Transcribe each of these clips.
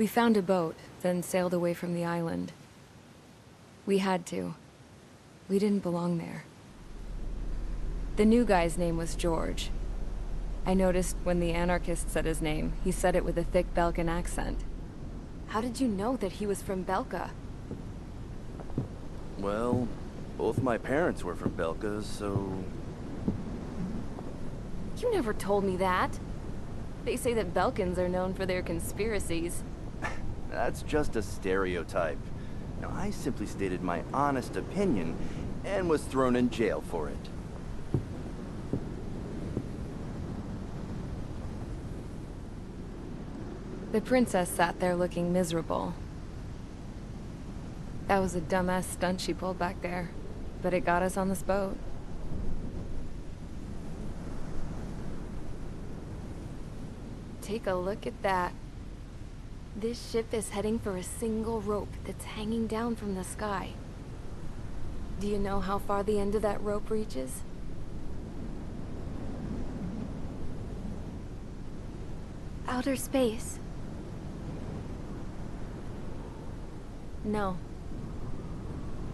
We found a boat, then sailed away from the island. We had to. We didn't belong there. The new guy's name was George. I noticed when the anarchist said his name, he said it with a thick Belkan accent. How did you know that he was from Belka? Well, both my parents were from Belka, so... You never told me that. They say that Belkans are known for their conspiracies. That's just a stereotype. Now, I simply stated my honest opinion and was thrown in jail for it. The princess sat there looking miserable. That was a dumbass stunt she pulled back there, but it got us on this boat. Take a look at that. This ship is heading for a single rope that's hanging down from the sky. Do you know how far the end of that rope reaches? Outer space. No.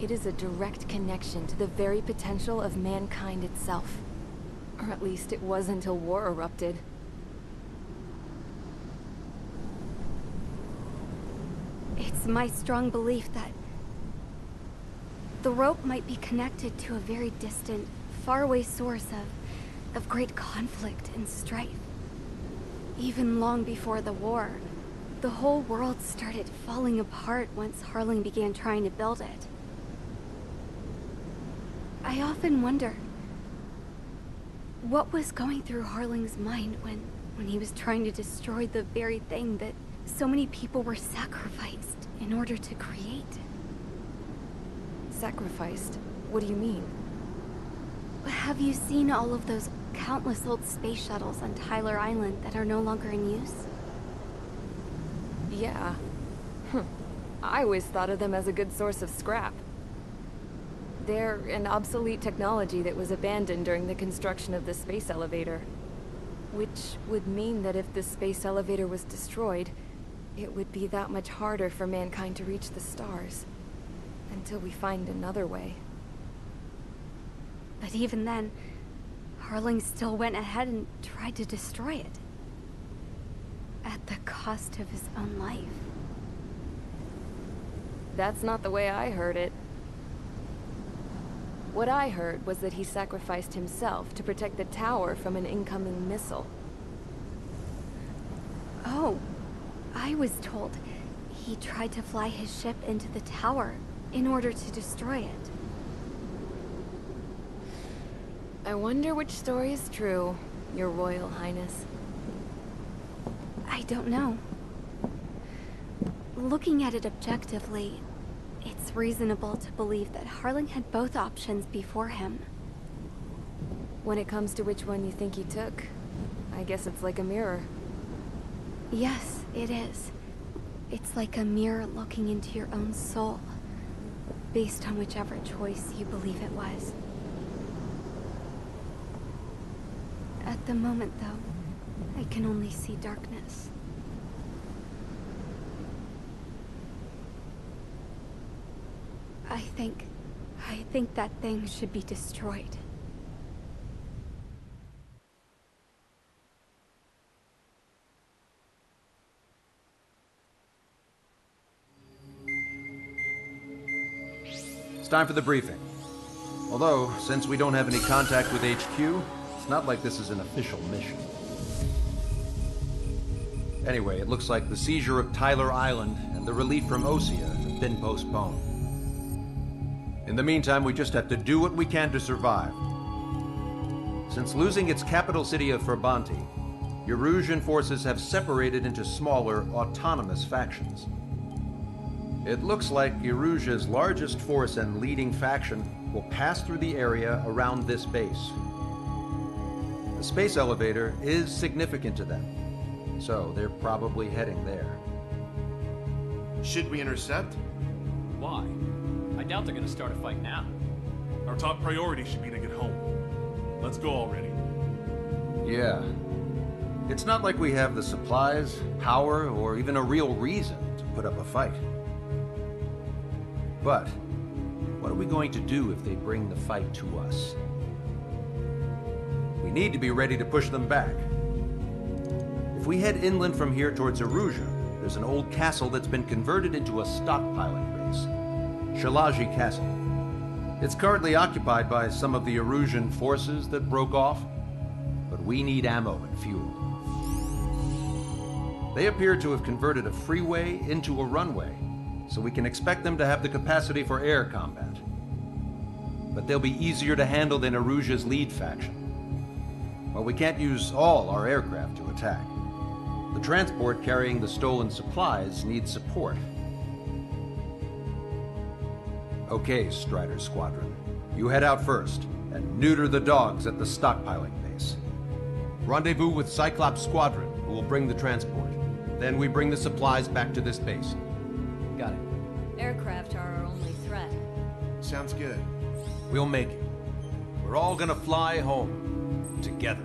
It is a direct connection to the very potential of mankind itself. Or at least it was until war erupted. It's my strong belief that the rope might be connected to a very distant, faraway source of great conflict and strife. Even long before the war, the whole world started falling apart once Harling began trying to build it. I often wonder what was going through Harling's mind when he was trying to destroy the very thing that so many people were sacrificed in order to create. Sacrificed? What do you mean? Have you seen all of those countless old space shuttles on Tyler Island that are no longer in use? Yeah. I always thought of them as a good source of scrap. They're an obsolete technology that was abandoned during the construction of the space elevator. Which would mean that if the space elevator was destroyed, it would be that much harder for mankind to reach the stars. Until we find another way. But even then, Harling still went ahead and tried to destroy it. At the cost of his own life. That's not the way I heard it. What I heard was that he sacrificed himself to protect the tower from an incoming missile. Oh, I was told he tried to fly his ship into the tower in order to destroy it. I wonder which story is true, Your Royal Highness. I don't know. Looking at it objectively, it's reasonable to believe that Harling had both options before him. When it comes to which one you think he took, I guess it's like a mirror. Yes, it is. It's like a mirror looking into your own soul, based on whichever choice you believe it was. At the moment, though, I can only see darkness. I think that thing should be destroyed. It's time for the briefing. Although, since we don't have any contact with HQ, it's not like this is an official mission. Anyway, it looks like the seizure of Tyler Island and the relief from Osea have been postponed. In the meantime, we just have to do what we can to survive. Since losing its capital city of Ferbanti, Erusian forces have separated into smaller, autonomous factions. It looks like Erusia's largest force and leading faction will pass through the area around this base. The space elevator is significant to them, so they're probably heading there. Should we intercept? Why? I doubt they're gonna start a fight now. Our top priority should be to get home. Let's go already. Yeah. It's not like we have the supplies, power, or even a real reason to put up a fight. But what are we going to do if they bring the fight to us? We need to be ready to push them back. If we head inland from here towards Aruja, there's an old castle that's been converted into a stockpiling base. Shilage Castle. It's currently occupied by some of the Arusian forces that broke off, but we need ammo and fuel. They appear to have converted a freeway into a runway, so we can expect them to have the capacity for air combat. But they'll be easier to handle than Aruja's lead faction. Well, we can't use all our aircraft to attack. The transport carrying the stolen supplies needs support. Okay, Strider Squadron. You head out first, and neuter the dogs at the stockpiling base. Rendezvous with Cyclops Squadron, who will bring the transport. Then we bring the supplies back to this base. Got it. Aircraft are our only threat. Sounds good. We'll make it. We're all gonna fly home. Together.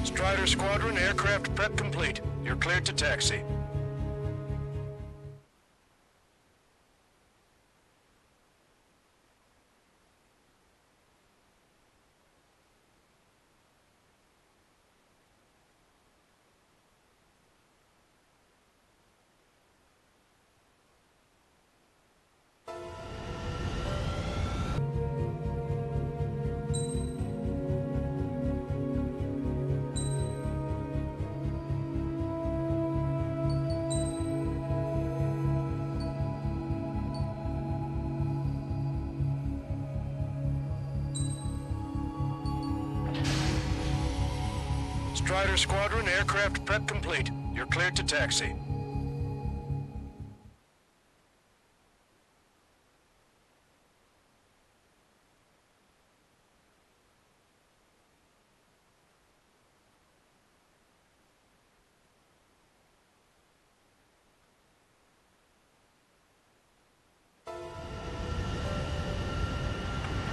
Strider Squadron, aircraft prep complete. You're cleared to taxi. Strider Squadron, aircraft prep complete. You're cleared to taxi.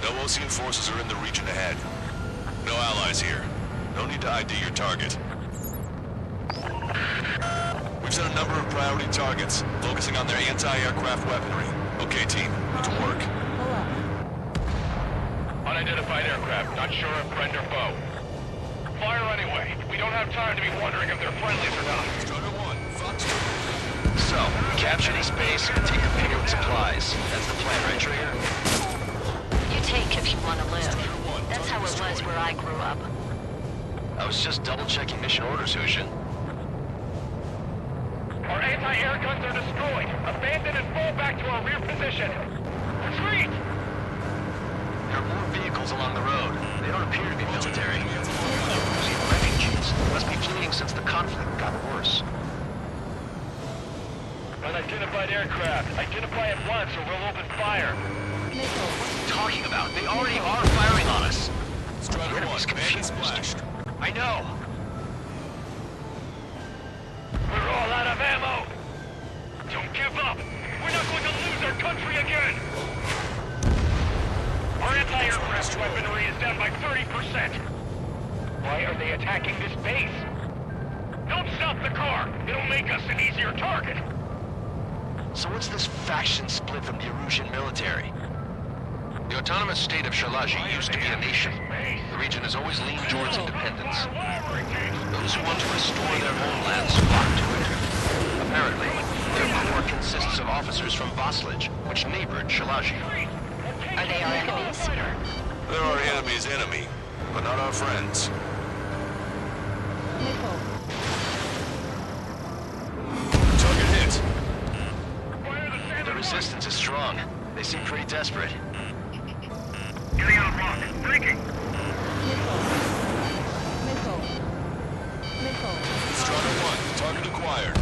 No Osean forces are in the region ahead. No allies here. No need to ID your target. We've set a number of priority targets, focusing on their anti-aircraft weaponry. Okay, team, to work. Unidentified aircraft, not sure if friend or foe. Fire anyway. We don't have time to be wondering if they're friendlies or not. Strider 1, Fox. So, capture this base and take the payload supplies. That's the plan, right, Trigger? You take if you want to live. That's how it was where I grew up. I was just double-checking mission orders, Hushin. Our anti-air guns are destroyed. Abandon and fall back to our rear position. Retreat! There are more vehicles along the road. They don't appear to be military. Losing refugees. Must be fleeing since the conflict got worse. Unidentified aircraft. Identify at once or we'll open fire. What are you talking about? They already are firing on us. Strider 1, Enemy's man confused. splashed. I know. Why are they attacking this base? Don't stop the car! It'll make us an easier target! So what's this faction split from the Erusian military? The autonomous state of Shilage used to be a nation. The region has always leaned towards independence. Those who want to restore their homelands flock to it. Apparently, their core consists of officers from Vaslage, which neighbored Shilage. Are they our enemies? They're our enemy's enemy, but not our friends. Target hit. The resistance is strong. They seem pretty desperate. Getting on rock. Breaking! Squadron 1, target acquired.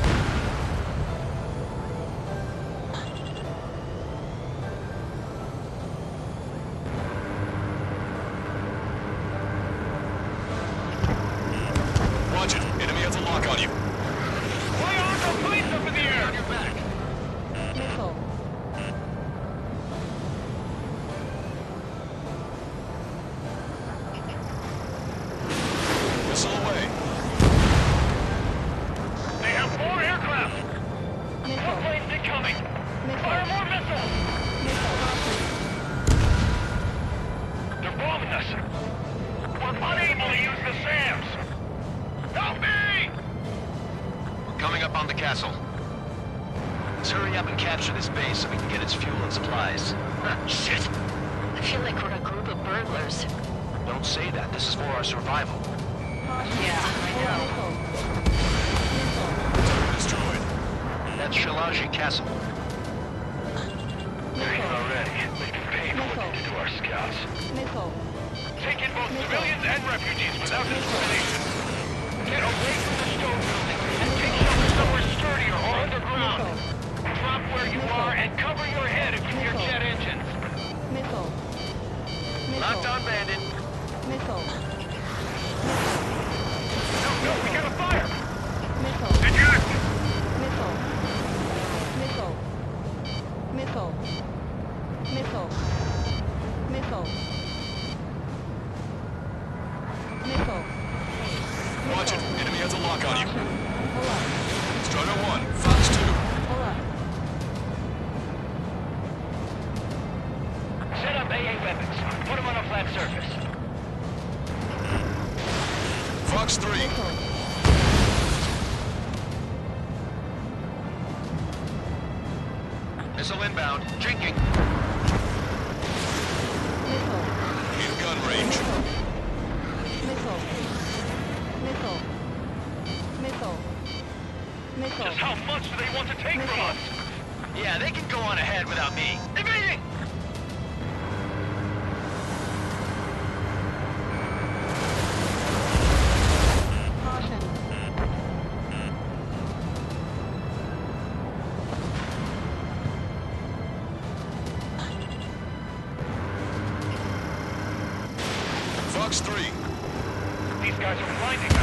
Watch it. Enemy has a lock on you. Fly on the planes up in the air! On your back! Missile away. They have 4 aircraft! More planes incoming! Fire more missiles! They're bombing us! We're unable to use the SAMs! Help me! We're coming up on the castle. Let's hurry up and capture this base so we can get its fuel and supplies. Shit! I feel like we're a group of burglars. Don't say that. This is for our survival. Yeah, I know. Destroyed. That's Shilage Castle. They're here already. They've been paid for what they did to our scouts. Take in both civilians and refugees without discrimination. Get away from the stone building and take shelter somewhere sturdier or underground. Drop where you are and cover your head if you hear jet engines. Locked on, bandit. No, we gotta fire! Eject! Watch it. Enemy has a lock on you. Strider 1, Fox 2. Set up AA weapons. Put them on a flat surface. Fox 3. Missile inbound. Drinking. In gun range. Just how much do they want to take from us? Yeah, they can go on ahead without me. Evading! Fox 3. These guys are blinding us.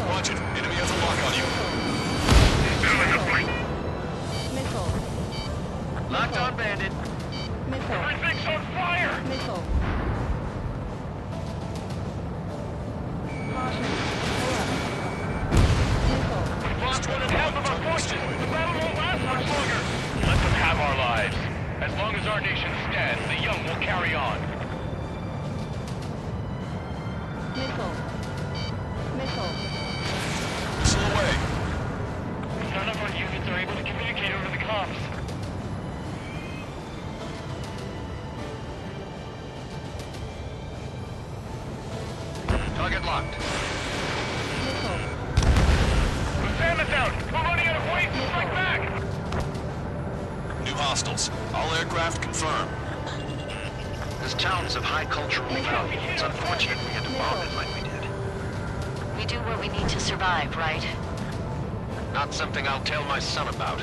Watch it. Enemy has a lock on you. Locked on, bandit. Everything's on fire! We've lost one and a half of our forces. The battle won't last much longer. Let them have our lives. As long as our nation stands, the young will carry on. Missile away. None of our units are able to communicate over the comms. Target locked. The SAM is out! We're running out of ways to strike back! New hostiles. All aircraft confirmed. This town is of high cultural value. It's unfortunate we had to bomb it like we did. We do what we need to survive, right? Not something I'll tell my son about.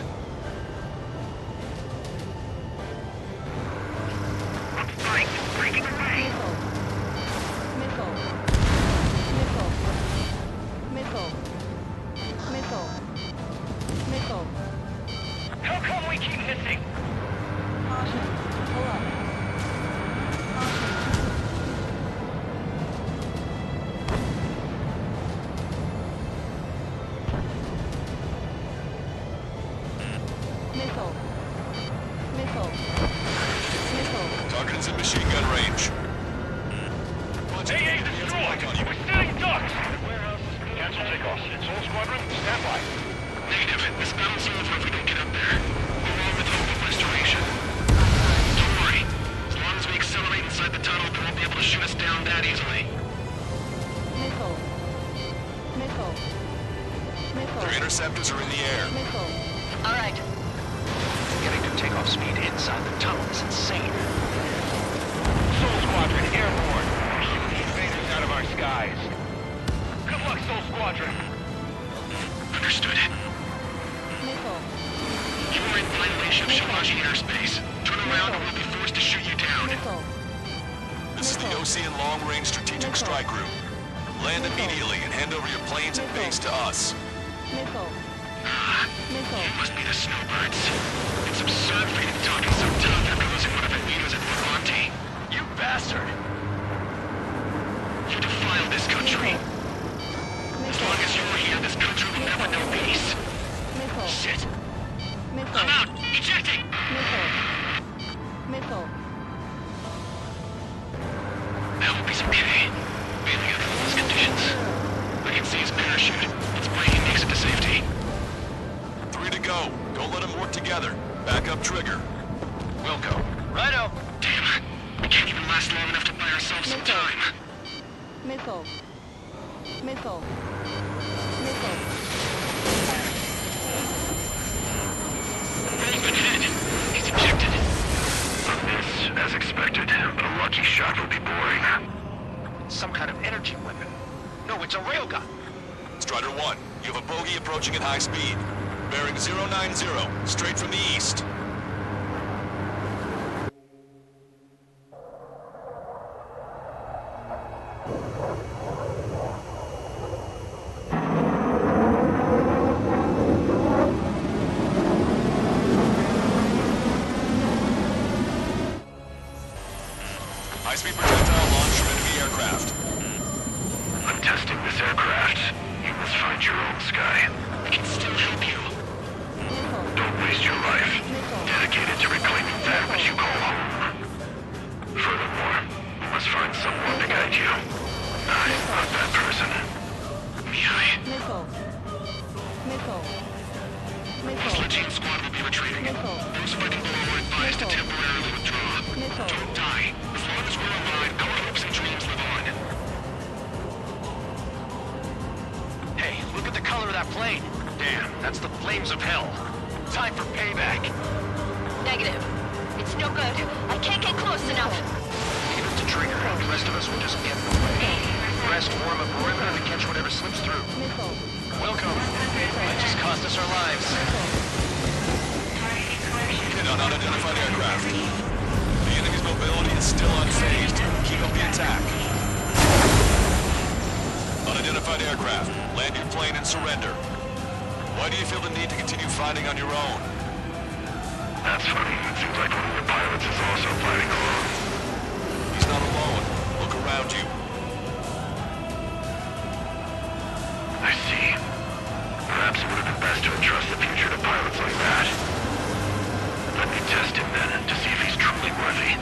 Breaking away! Missile. keep missing. Caution. Pull up. Caution. Missile. Missile. Missile. Target is in machine gun range. AA destroyed! We're sitting ducks! Cancel takeoff. Soul Squadron, stand by. Negative. This battle's over if we don't get up there. Along with hope of restoration. Don't worry. As long as we accelerate inside the tunnel, they won't be able to shoot us down that easily. Missile. Missile. Missile. Their interceptors are in the air. Missile. All right. Getting to takeoff speed inside the tunnel is insane. Soul Squadron, airborne. Shoot the invaders out of our skies. Good luck, Soul Squadron. Understood. Missile. You are in violation of Shilage airspace. Turn around or we'll be forced to shoot you down. Missile. This is the Ocean Long Range Strategic Strike Group. Land immediately and hand over your planes and base to us. Missile. Missile. You must be the snowbirds. It's absurd for you to talk so tough after losing one of the leaders at Monte. You bastard! You defile this country. As long as you're here, this country will never know peace. Missile. Shit. Missile. I'm out! Ejecting! Missile. Missile. I hope he's okay. Mainly under those conditions. I can see his parachute. It's breaking makes it to safety. 3 to go. Don't let them work together. Back up trigger. Wilco. Righto. Damn. We can't even last long enough to buy ourselves some time. Missile. Missile. Missile. Roll's been hit. He's ejected. A miss, as expected, but a lucky shot will be boring. Some kind of energy weapon. No, it's a railgun. Strider 1, you have a bogey approaching at high speed. Bearing 090, straight from the east. High-speed projectile launch from enemy aircraft. I'm testing this aircraft. You must find your own sky. I can still help you. Don't waste your life. Dedicated to reclaiming that which you call home. Furthermore, you must find someone to guide you. I'm not that person. Beehive. Missile. Missile. This Legion squad will be retreating. Those fighting below are advised to temporarily withdraw. Don't die. As long as we're alive, our hopes and dreams live on. Hey, look at the color of that plane. Damn, that's the flames of hell. Time for payback. Negative. It's no good. I can't get close enough. Leave it to trigger. The rest of us will just get in the way. Rest form a perimeter to catch whatever slips through. Missile. Welcome. That just cost us our lives. Hit on unidentified aircraft. The enemy's mobility is still unfazed. Keep up the attack. Unidentified aircraft. Land your plane and surrender. Why do you feel the need to continue fighting on your own? That's funny. It seems like one of the pilots is also fighting alone. He's not alone. Look around you. I see. Perhaps it would have been best to entrust the future to pilots like that. Let me test him then, to see if he's truly worthy.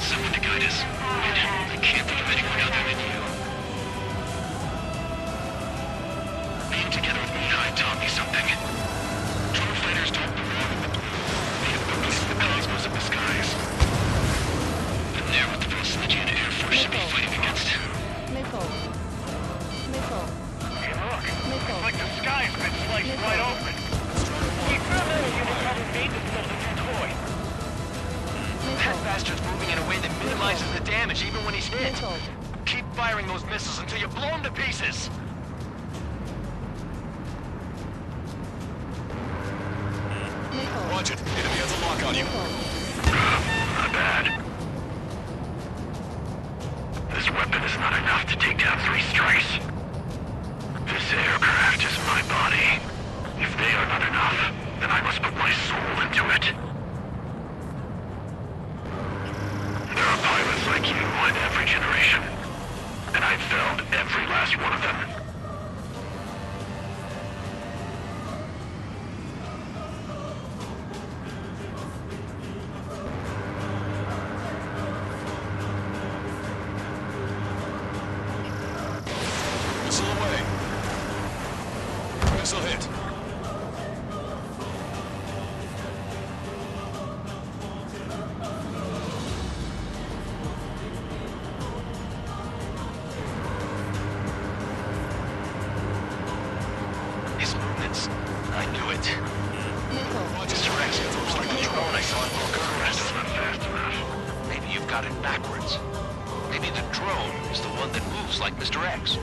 Someone to guide us. I can't think of anyone other than you. Being together with Beehive taught me something. True fighters don't belong in the blue. They have purpose in the cosmos of the skies. And there what the first Legion Air Force should be fighting against. Missile. Missile. Hey, look. Missile. It's like the sky's been sliced right open. The experimental unit hadn't made this building toy. That bastard's moving in a way that minimizes the damage even when he's hit. Missile. Keep firing those missiles until you blow them to pieces. Missile. Watch it. Enemy has a lock on you. Not bad. This weapon is not enough to take down 3 strikes. This aircraft is my body. If they are not enough, then I must put my soul into it. There are pilots like you in every generation, and I've felled every last one of them. Missile away. Missile hit. His movements. I knew it. Mr. Rex, it looks like the drone I saw in Bulgaris. Maybe you've got it backwards. Maybe the drone is the one that moves like Mr. X.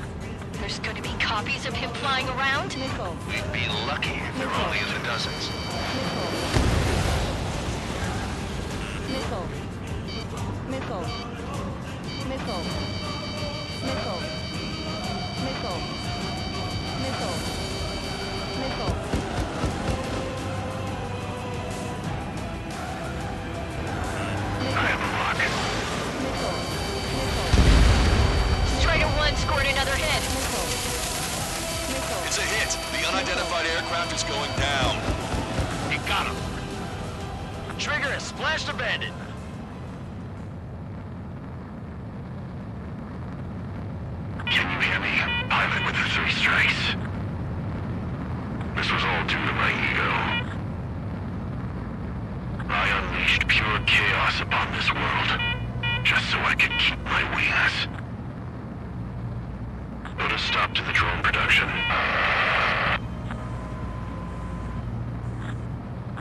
There's going to be copies of him flying around? We'd be lucky if they're only in the dozens. Missile. Missile. Missile. Missile. Missile. Missile. Missile. I have a lock. Missile. Missile. Strider 1 scored another hit. Missile. Missile. It's a hit. The unidentified aircraft is going down. You got him. Trigger has splashed a bandit. Can you hear me, pilot with the 3 strikes? This was all due to my ego. I unleashed pure chaos upon this world, just so I could keep my wings. Put a stop to the drone production.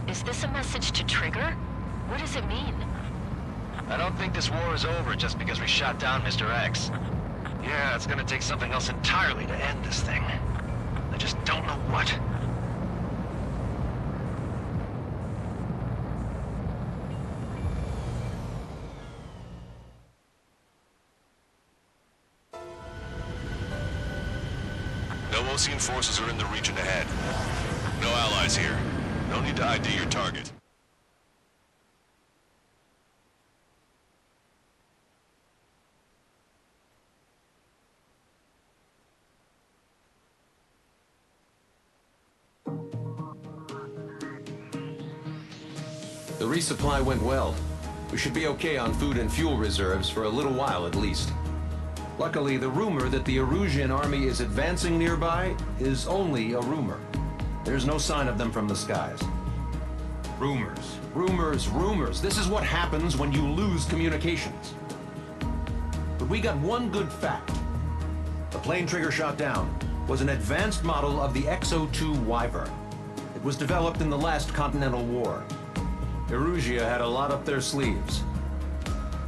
Is this a message to Trigger? What does it mean? I don't think this war is over just because we shot down Mr. X. Yeah, it's gonna take something else entirely to end this thing. I just don't know what. No Osean forces are in the region ahead. No allies here. No need to ID your target. The resupply went well. We should be okay on food and fuel reserves for a little while at least. Luckily, the rumor that the Erusian army is advancing nearby is only a rumor. There's no sign of them from the skies. Rumors, rumors, rumors. This is what happens when you lose communications. But we got one good fact. The plane Trigger shot down was an advanced model of the X-02 Wyvern. It was developed in the last Continental War. Erusia had a lot up their sleeves.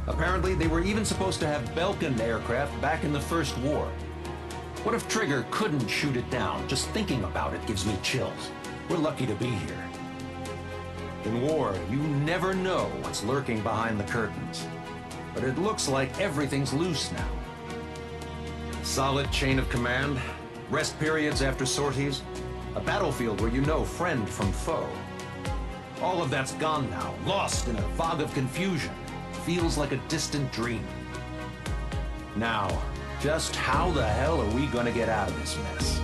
Apparently, they were even supposed to have Belkin aircraft back in the First War. What if Trigger couldn't shoot it down? Just thinking about it gives me chills. We're lucky to be here. In war, you never know what's lurking behind the curtains. But it looks like everything's loose now. Solid chain of command, rest periods after sorties, a battlefield where you know friend from foe. All of that's gone now, lost in a fog of confusion. Feels like a distant dream. Now, just how the hell are we gonna get out of this mess?